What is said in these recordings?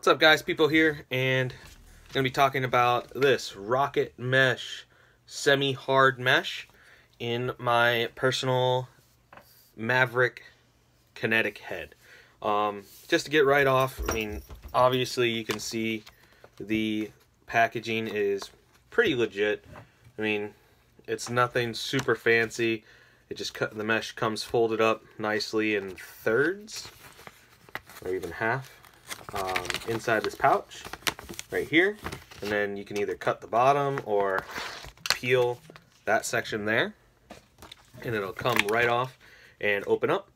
What's up, guys? People here, and I'm going to be talking about this RocketMesh semi-hard mesh in my personal Maverick kinetic head. Just to get right off, I mean, obviously you can see the packaging is pretty legit. I mean, it's nothing super fancy. It just the mesh comes folded up nicely in thirds or even half inside this pouch right here, and then you can either cut the bottom or peel that section there, and it'll come right off and open up.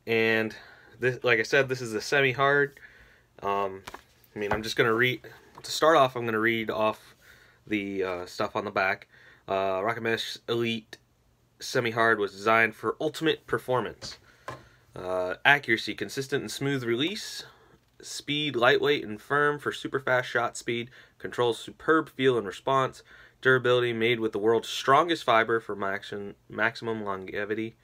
And this, like I said, this is a semi-hard. I mean, I'm just gonna read to start off. I'm gonna read off the stuff on the back. RocketMesh Elite Semi-Hard was designed for ultimate performance. Accuracy, consistent and smooth release. Speed, lightweight and firm for super fast shot speed. Controls superb feel and response. Durability, made with the world's strongest fiber for maximum longevity,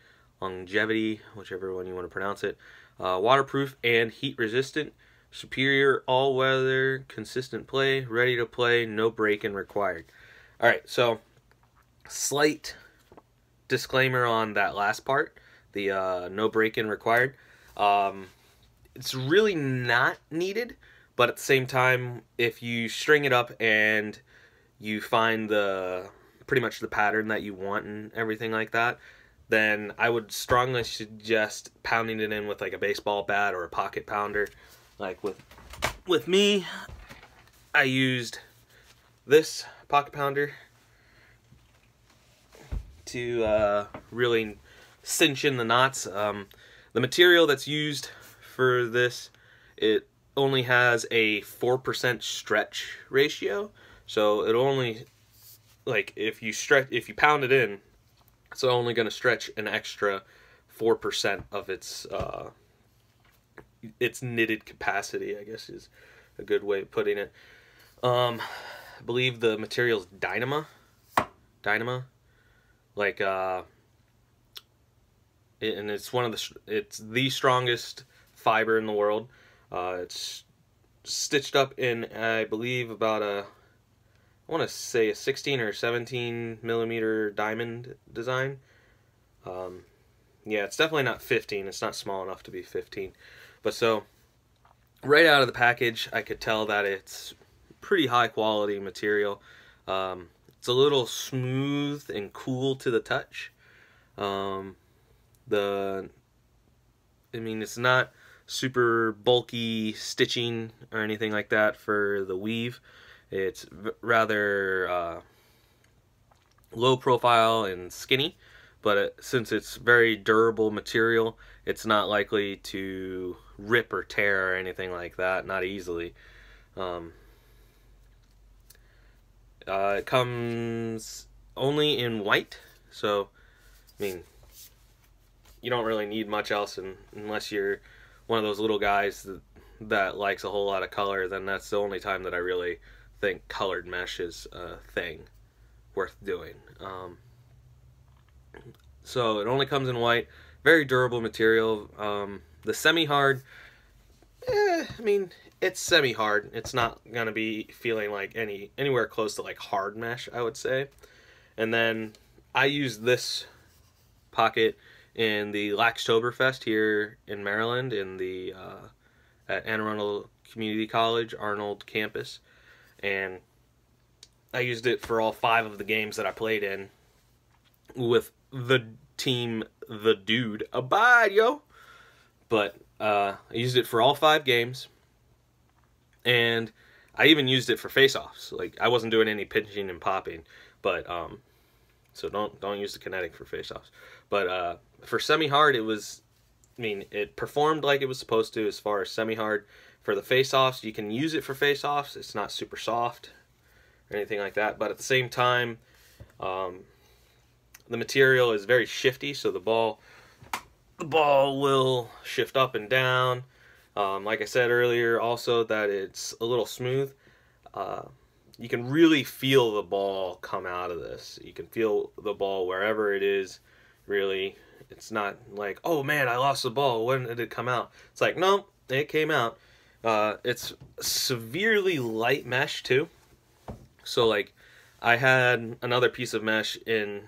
whichever one you want to pronounce it. Waterproof and heat resistant. Superior all-weather, consistent play, ready to play, no break-in required. Alright, so slight disclaimer on that last part, the no break-in required. It's really not needed, but at the same time, if you string it up and you find pretty much the pattern that you want and everything like that, then I would strongly suggest pounding it in with like a baseball bat or a pocket pounder. Like with me, I used this pocket pounder to really cinch in the knots. The material that's used for this, it only has a 4% stretch ratio, so it only, like, if you pound it in, it's only going to stretch an extra 4% of its knitted capacity, I guess is a good way of putting it. I believe the material's Dynama, like, and it's it's the strongest fiber in the world. It's stitched up in, I believe, about I want to say a 16 or 17 millimeter diamond design. Yeah, it's definitely not 15. It's not small enough to be 15. But so, right out of the package, I could tell that it's pretty high quality material. It's a little smooth and cool to the touch. I mean, it's not super bulky stitching or anything like that for the weave. It's rather low profile and skinny, but since it's very durable material, it's not likely to rip or tear or anything like that, not easily. It comes only in white, so I mean, you don't really need much else, unless you're one of those little guys that likes a whole lot of color. Then that's the only time that I really think colored mesh is a thing worth doing. So it only comes in white, very durable material. The semi-hard, I mean, it's semi-hard. It's not gonna be feeling like anywhere close to like hard mesh, I would say. And then I use this pocket in the Laxtoberfest here in Maryland, in the at Anne Arundel Community College, Arnold campus, and I used it for all 5 of the games that I played in with the team, the Dude. Abide, yo! But I used it for all 5 games, and I even used it for face-offs. Like, I wasn't doing any pinching and popping, but so don't use the kinetic for face-offs. But for semi-hard, it was, I mean, it performed like it was supposed to as far as semi-hard. For the face-offs, you can use it for face-offs. It's not super soft or anything like that, but at the same time, the material is very shifty, so the ball will shift up and down. Like I said earlier, also that it's a little smooth. You can really feel the ball come out of this. You can feel the ball wherever it is, really. It's not like, oh man, I lost the ball, when did it come out? It's like, no, it came out. It's severely light mesh too. So like, I had another piece of mesh in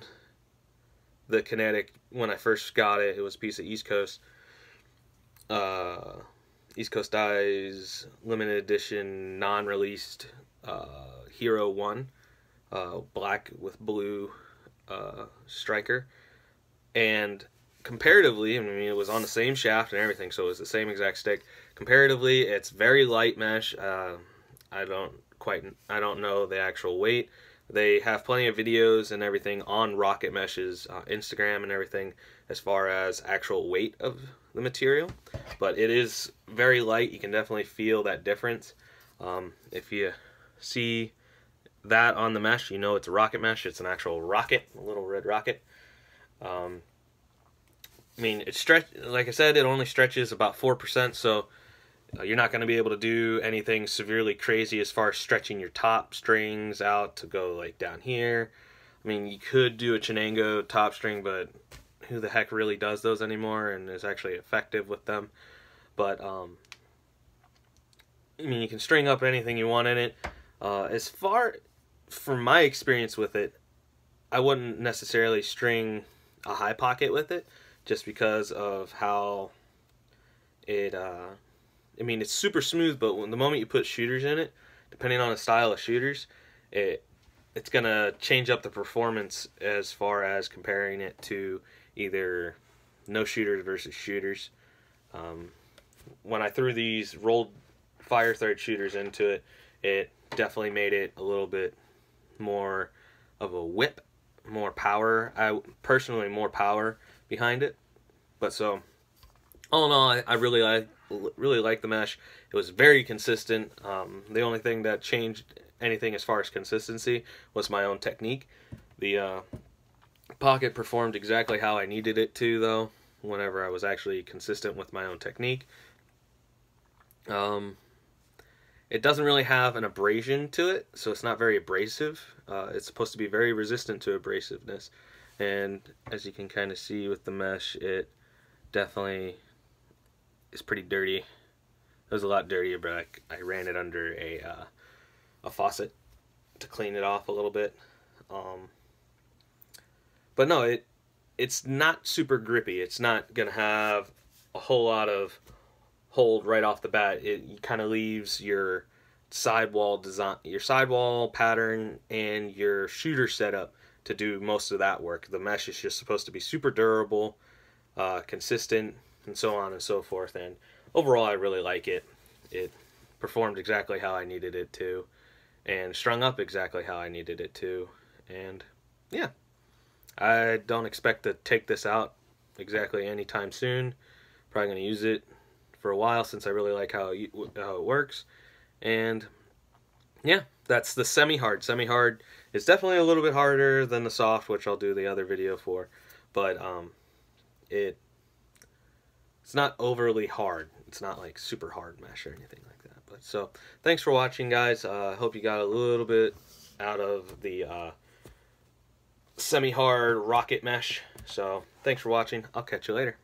the Kinetic when I first got it. It was a piece of East Coast. East Coast Dies limited edition non-released Hero 1, black with blue striker. And comparatively, I mean, it was on the same shaft and everything, so it was the same exact stick. Comparatively, it's very light mesh. I don't know the actual weight. They have plenty of videos and everything on RocketMesh's Instagram and everything as far as actual weight of the material, but it is very light. You can definitely feel that difference. If you see that on the mesh, you know it's a RocketMesh. It's an actual rocket, a little red rocket. I mean, like I said, it only stretches about 4%, so you're not going to be able to do anything severely crazy as far as stretching your top strings out to go like down here. I mean, you could do a Chenango top string, but who the heck really does those anymore and is actually effective with them? But I mean, you can string up anything you want in it. As far from my experience with it, I wouldn't necessarily string a high pocket with it, just because of how it I mean, it's super smooth, but when the moment you put shooters in it, depending on the style of shooters, it's gonna change up the performance as far as comparing it to either no shooters versus shooters. When I threw these rolled fire thread shooters into it, it definitely made it a little bit more of a whip, more power. Personally more power behind it. But so all in all, I really like the mesh. It was very consistent. The only thing that changed anything as far as consistency was my own technique. The pocket performed exactly how I needed it to, though, whenever I was actually consistent with my own technique. It doesn't really have an abrasion to it, so it's not very abrasive. It's supposed to be very resistant to abrasiveness. And as you can kind of see with the mesh, it definitely is pretty dirty. It was a lot dirtier, but I ran it under a faucet to clean it off a little bit. But no, it's not super grippy. It's not gonna have a whole lot of hold right off the bat. It kind of leaves your sidewall design, your sidewall pattern, and your shooter setup to do most of that work. The mesh is just supposed to be super durable, consistent, and so on and so forth. And overall, I really like it. It performed exactly how I needed it to, and strung up exactly how I needed it to. And yeah, I don't expect to take this out exactly anytime soon. Probably going to use it for a while, since I really like how it works. And yeah, that's the semi-hard. Semi-hard is definitely a little bit harder than the soft, which I'll do the other video for, but it's not overly hard. It's not like super hard mesh or anything like that. But so thanks for watching, guys. I hope you got a little bit out of the semi-hard rocket mesh. So thanks for watching. I'll catch you later.